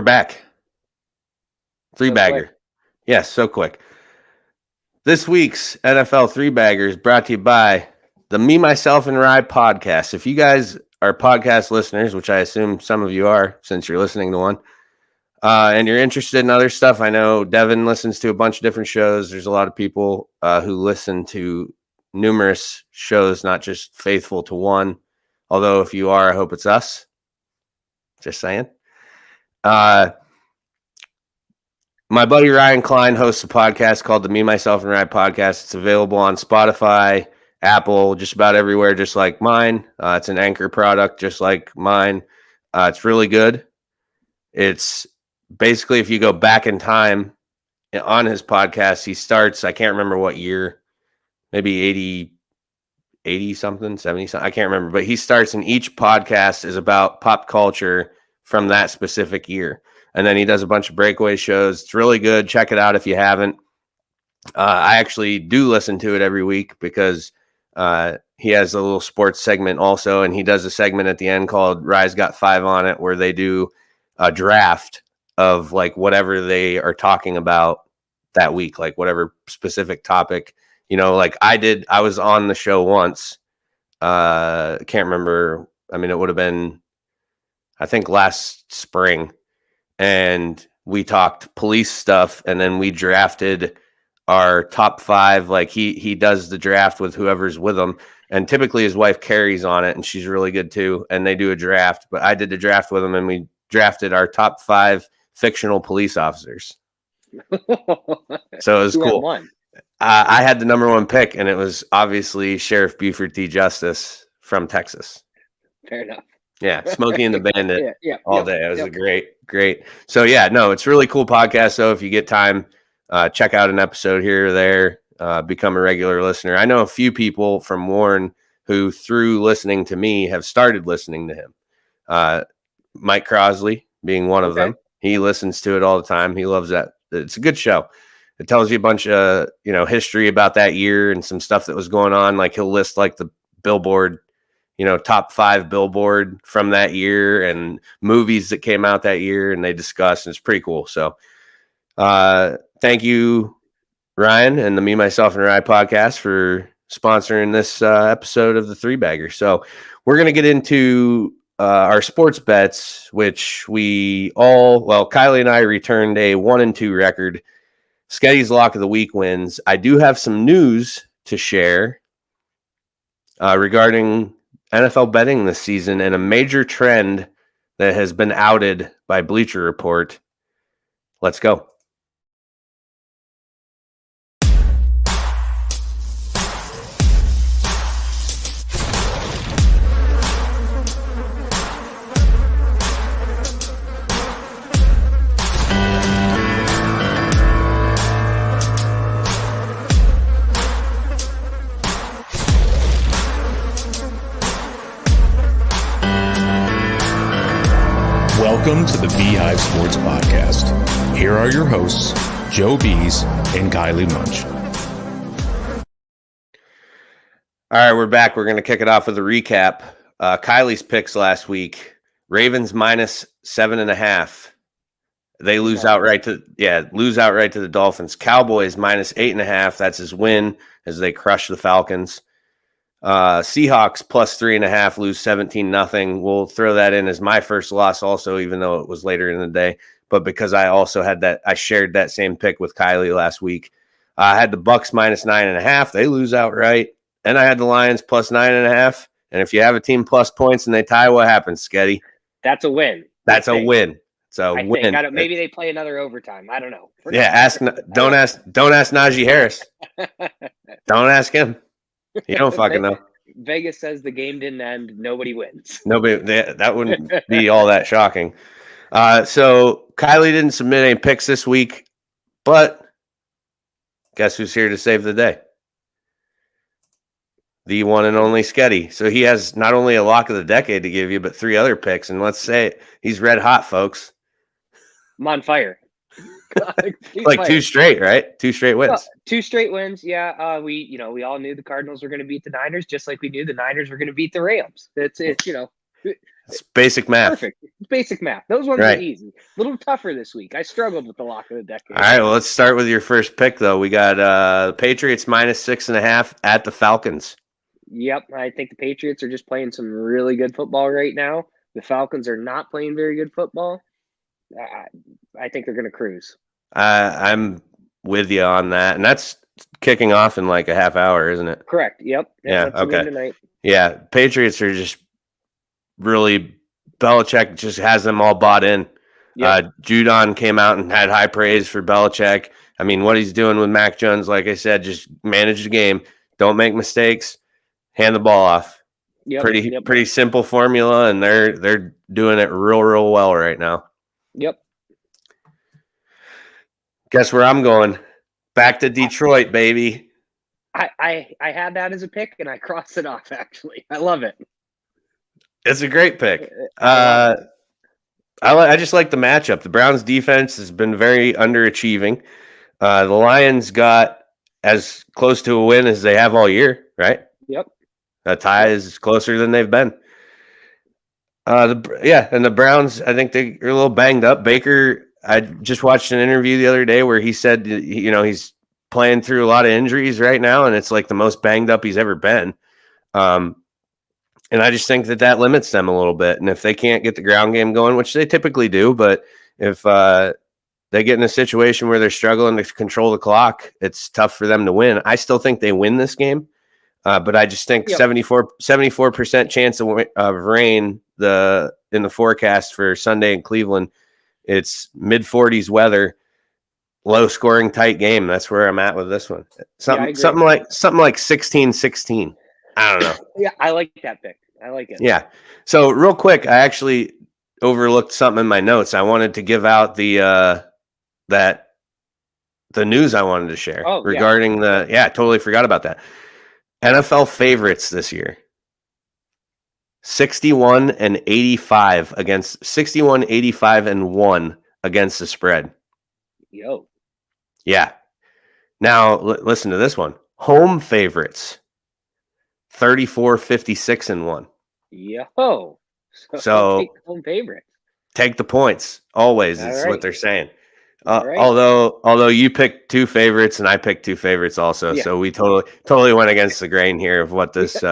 back. Three bagger. Yes, so quick. This week's NFL Three Bagger is brought to you by the Me, Myself, and Rye podcast. If you guys are podcast listeners, which I assume some of you are since you're listening to one, and you're interested in other stuff, I know Devin listens to a bunch of different shows. There's a lot of people who listen to numerous shows, not just faithful to one. Although if you are, I hope it's us. Just saying. My buddy Ryan Klein hosts a podcast called the Me, Myself, and Rye podcast. It's available on Spotify, Apple, just about everywhere, just like mine. It's an Anchor product, just like mine. It's really good. It's basically, if you go back in time on his podcast, he starts, I can't remember what year, maybe 80 something, 70 something. I can't remember, but he starts, and each podcast is about pop culture from that specific year. And then he does a bunch of breakaway shows. It's really good. Check it out if you haven't. I actually do listen to it every week because he has a little sports segment also, and he does a segment at the end called Rye's Got Five on It, where they do a draft of like whatever they are talking about that week, like whatever specific topic. You know, like I was on the show once. Can't remember. I mean, it would have been, I think, last spring. And we talked police stuff, and then we drafted our top five. Like he does the draft with whoever's with him, and typically his wife Carrie's on it, and she's really good too. And they do a draft, but I did the draft with him, and we drafted our top five fictional police officers. So it was cool. I had the number one pick, and it was obviously Sheriff Buford T. Justice from Texas. Fair enough. Yeah, Smokey and the Bandit all day. It was a great. So, yeah, no, it's a really cool podcast. So if you get time, check out an episode here or there, become a regular listener. I know a few people from Warren who, through listening to me, have started listening to him. Mike Crosley being one of them. He listens to it all the time. He loves that. It's a good show. It tells you a bunch of, history about that year and some stuff that was going on. Like he'll list like the Billboard, top 5 Billboard from that year and movies that came out that year, and they discuss, and it's pretty cool. So thank you, Ryan, and the Me, Myself, and Rye podcast for sponsoring this episode of the Three Bagger. So we're going to get into our sports bets, which Kylie and I returned a 1-2 record. Sketty's Lock of the Week wins. I do have some news to share regarding NFL betting this season and a major trend that has been outed by Bleacher Report. Let's go. Welcome to the Beehive Sports Podcast. Here are your hosts, Joe Bees and Kylie Munch. All right, we're back. We're going to kick it off with a recap. Kylie's picks last week. Ravens minus 7.5. They lose outright to the Dolphins. Cowboys minus 8.5. That's his win as they crush the Falcons. Seahawks plus 3.5, lose 17-0. We'll throw that in as my first loss also, even though it was later in the day. But because I also had that, I shared that same pick with Kylie last week. I had the Bucks minus 9.5. They lose outright. And I had the Lions plus 9.5. And if you have a team plus points and they tie, what happens, Sketti? That's a win. That's a win. So win. Maybe they play another overtime. I don't know. Don't ask Najee Harris. Don't ask him. You don't fucking know. Vegas says the game didn't end. Nobody wins. That wouldn't be all that shocking. So Kylie didn't submit any picks this week, but guess who's here to save the day? The one and only Sketti. So he has not only a lock of the decade to give you, but 3 other picks. And let's say it, he's red hot, folks. I'm on fire. Like 2 straight, right? 2 straight wins. Well, 2 straight wins. Yeah. We all knew the Cardinals were going to beat the Niners, just like we knew the Niners were going to beat the Rams. It's basic math. Perfect. It's basic math. Those ones Right. are easy. A little tougher this week. I struggled with the lock of the decade. All right, well, let's start with your first pick, though. We got Patriots -6.5 at the Falcons. Yep, I think the Patriots are just playing some really good football right now. The Falcons are not playing very good football. I think they're going to cruise. I'm with you on that, and that's kicking off in like a half hour, isn't it? Correct. Yep. Yeah, That's the game okay. tonight. Yeah, Patriots are just really – Belichick just has them all bought in. Yep. Judon came out and had high praise for Belichick. I mean, what he's doing with Mac Jones, like I said, just manage the game. Don't make mistakes. Hand the ball off. Yep. Pretty simple formula, and they're doing it real well right now. Yep. Guess where I'm going? Back to Detroit, baby. I had that as a pick, and I crossed it off, actually. I love it. It's a great pick. I I just like the matchup. The Browns' defense has been very underachieving. The Lions got as close to a win as they have all year, right? Yep. A tie is closer than they've been. And the Browns, I think they're a little banged up. Baker, I just watched an interview the other day where he said, he's playing through a lot of injuries right now, and it's like the most banged up he's ever been. And I just think that limits them a little bit. And if they can't get the ground game going, which they typically do, but if they get in a situation where they're struggling to control the clock, it's tough for them to win. I still think they win this game, but I just think 74% chance of rain in the forecast for Sunday in Cleveland. It's mid-40s weather, low-scoring, tight game. That's where I'm at with this one. Something like 16-16. I don't know. Yeah, I like that pick. I like it. Yeah. So real quick, I actually overlooked something in my notes. I wanted to give out the news I wanted to share regarding totally forgot about that. NFL favorites this year. 61-85 against 61-85-1 against the spread. Yo. Yeah. Now listen to this one. Home favorites. 34-56-1. Yo. So take home favorite. Take the points always. All is right. what they're saying. Right. Although you picked two favorites and I picked two favorites also, so we totally went against the grain here of what this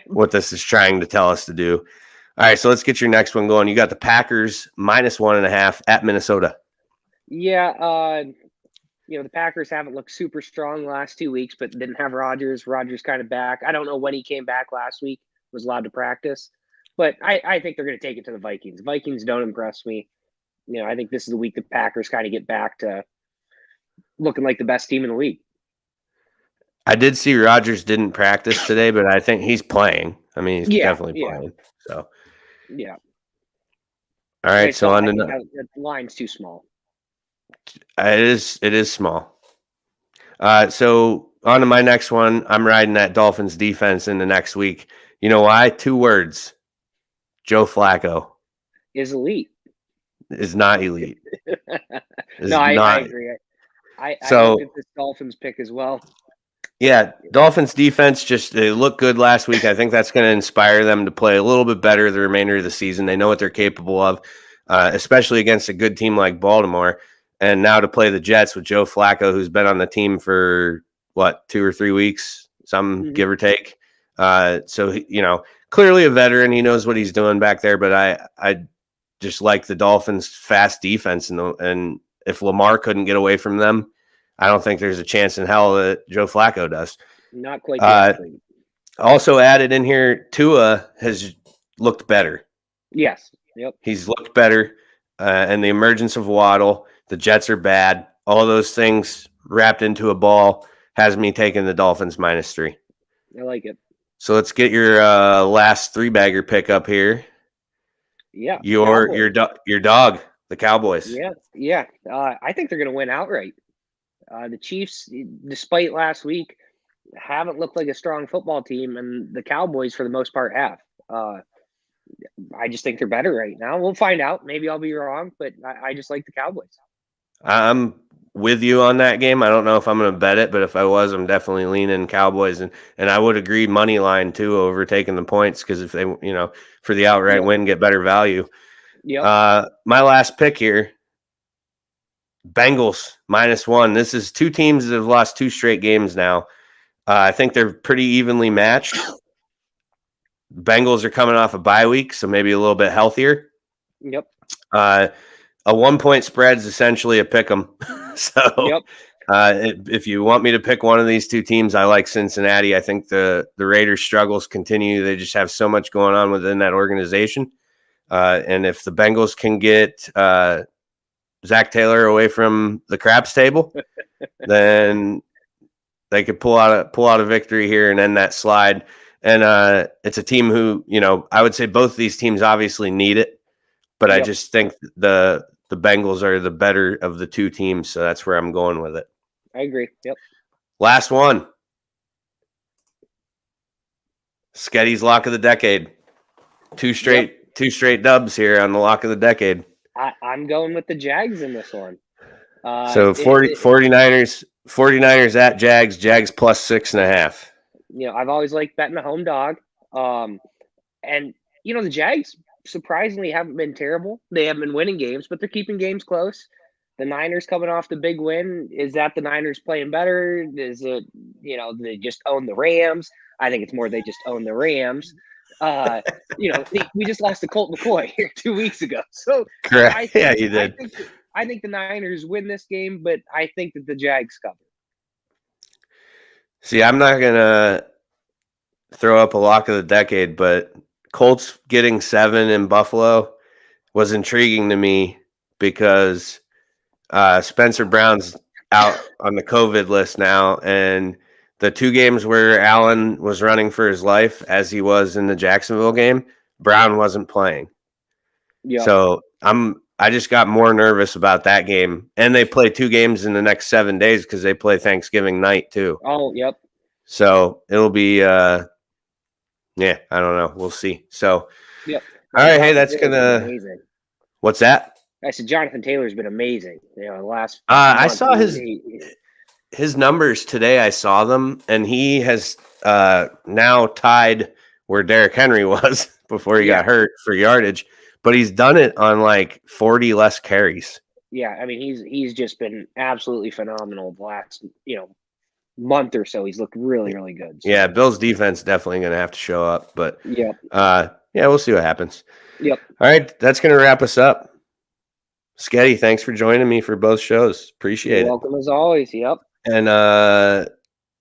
what this is trying to tell us to do. All right, so let's get your next one going. You got the Packers -1.5 at Minnesota. Yeah, the Packers haven't looked super strong the last 2 weeks, but didn't have Rodgers. Rodgers kind of back. I don't know when he came back last week, was allowed to practice. But I think they're going to take it to the Vikings. The Vikings don't impress me. I think this is the week the Packers kind of get back to looking like the best team in the league. I did see Rodgers didn't practice today, but I think he's playing. I mean, he's definitely playing. So, yeah. All right, so on to the line's too small. It is small. So on to my next one. I'm riding that Dolphins defense in the next week. You know why? 2 words. Joe Flacco is elite. Is not elite. I agree. I looked at this Dolphins pick as well. Yeah, Dolphins defense they looked good last week. I think that's going to inspire them to play a little bit better the remainder of the season. They know what they're capable of, especially against a good team like Baltimore. And now to play the Jets with Joe Flacco, who's been on the team for 2 or 3 weeks, give or take. So clearly a veteran. He knows what he's doing back there. But I just like the Dolphins' fast defense, and if Lamar couldn't get away from them, I don't think there's a chance in hell that Joe Flacco does. Not quite yet. Also added in here, Tua has looked better. Yes. Yep. He's looked better, and the emergence of Waddle. The Jets are bad. All those things wrapped into a ball has me taking the Dolphins -3. I like it. So let's get your last 3-bagger pick up here. Yeah. Your dog, the Cowboys. Yeah. I think they're going to win outright. The Chiefs, despite last week, haven't looked like a strong football team, and the Cowboys, for the most part, have. I just think they're better right now. We'll find out. Maybe I'll be wrong, but I just like the Cowboys. I'm with you on that game. I don't know if I'm going to bet it, but if I was, I'm definitely leaning Cowboys, and I would agree money line too over taking the points, because if they, for the outright win, get better value. Yep. My last pick here, Bengals -1. This is two teams that have lost 2 straight games now. I think they're pretty evenly matched. Bengals are coming off a bye week, so maybe a little bit healthier. Yep. A 1-point spread is essentially a pick 'em. So Yep. if you want me to pick one of these two teams, I like Cincinnati. I think the Raiders' struggles continue. They just have so much going on within that organization. And if the Bengals can get Zach Taylor away from the craps table, then they could pull out a victory here and end that slide. And it's a team who, I would say both of these teams obviously need it, but I just think the Bengals are the better of the two teams, so that's where I'm going with it. I agree. Yep. Last one. Sketty's lock of the decade. Two straight dubs here on the lock of the decade. I'm going with the Jags in this one. So 49ers at Jags +6.5. I've always liked betting the home dog. And the Jags surprisingly haven't been terrible. They haven't been winning games, but they're keeping games close. The Niners coming off the big win. Is that the Niners playing better? Is it, they just own the Rams? I think it's more they just own the Rams. We just lost to Colt McCoy here 2 weeks ago. So correct. You did. I think the Niners win this game, but I think that the Jags cover. See, I'm not going to throw up a lock of the decade, but Colts getting 7 in Buffalo was intriguing to me because Spencer Brown's out on the COVID list now, and the 2 games where Allen was running for his life, as he was in the Jacksonville game, Brown wasn't playing. Yep. So I just got more nervous about that game. And they play 2 games in the next 7 days because they play Thanksgiving night too. Oh, yep. So it'll be I don't know. We'll see. So yep. All right, hey, that's gonna. What's that? I said Jonathan Taylor's been amazing. The last. I saw his numbers today. I saw them, and he has now tied where Derrick Henry was before he got hurt for yardage, but he's done it on like 40 less carries. Yeah, I mean he's just been absolutely phenomenal the last month or so. He's looked really, really good. So. Yeah, Bill's defense definitely going to have to show up, but yeah, we'll see what happens. Yep. All right, that's going to wrap us up. Sketti, thanks for joining me for both shows. Appreciate it. Welcome as always. Yep. And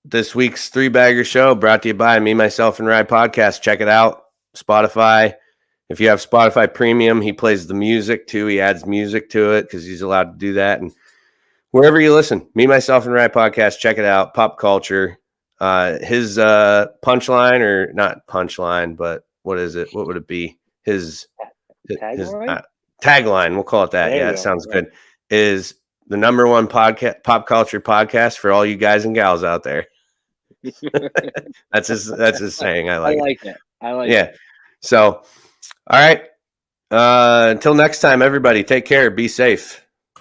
this week's 3-Bagger Show brought to you by Me, Myself, and Rye podcast. Check it out. Spotify. If you have Spotify Premium, he plays the music too. He adds music to it because he's allowed to do that. And wherever you listen, Me, Myself, and Rye podcast, check it out. Pop culture. His punchline, or not punchline, but what is it? What would it be? His tagline, we'll call it that. It sounds good. Is the #1 pop culture podcast for all you guys and gals out there. That's his saying. I like it. I like it. So, all right. Until next time, everybody, take care. Be safe.